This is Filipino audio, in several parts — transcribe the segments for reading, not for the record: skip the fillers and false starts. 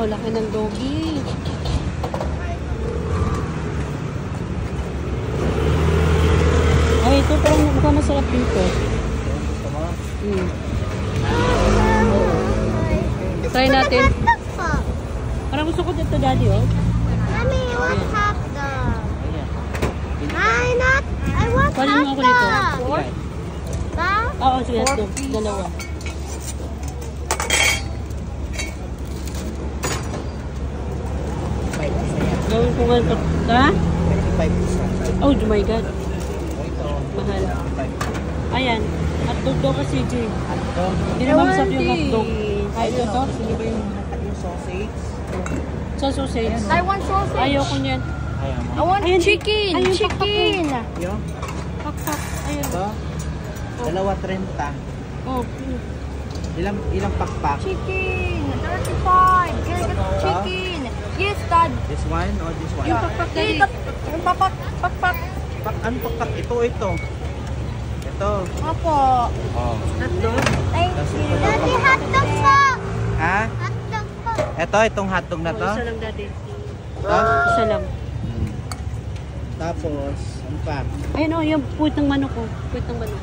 laki ng doggy. Ay, ito parang mukhang masarap dito. Try natin. Parang gusto ko dito, Daddy, oh. Mommy, I want hot dog. I want Kunin mo ako nito. hot dog. Ba? Oo, sige, ito. Dalawa. Gawin ko nga ito. Ha? Oh my God. Mahal. Ayan. Hotdog daw kasi, Jay. Hindi naman masarap yung hotdog. Ay, ito to. Sino ba yung sausage? Sa sausage. I want sausage. Ayoko niyan. Ayaw mo. I want Ayan, chicken. ayun, Chicken. Yung? Pakpak. Ayun. Ito? Dalawa 30. Oh. Ilang pakpak? Chicken. 35. Can I get chicken? Yes, Dad. This one or this one? Yung pakpak, Daddy. Yung pakpak. Ano pakpak? Ito. Ito. Opo. Oh. Hotdog. Thank you. Daddy, hotdog po. Ha? Hotdog po. Itong hotdog na to? Isa lang, Daddy. Ito? Isa lang. Tapos, ano pa? Ayun, oh, yung puwit ng manok ko. Puwit ng manok.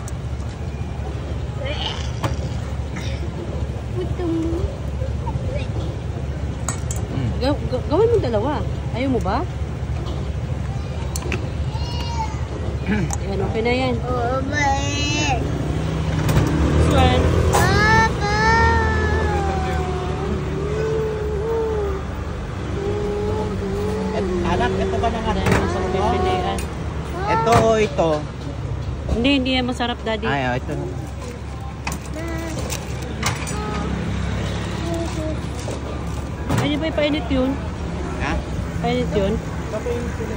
Puwit ng manok. Gawin mo dalawa. Ayaw mo ba? Ayan, okay na yan. Oh, my. This one. Papa. Anak, ito ba nang hotdog na sa mo? Pipilian. Ito o ito? Hindi yan masarap, Daddy. Ay, ito. Ay, di ba ipainit yun? Ha? Painit yun? Papainit sila.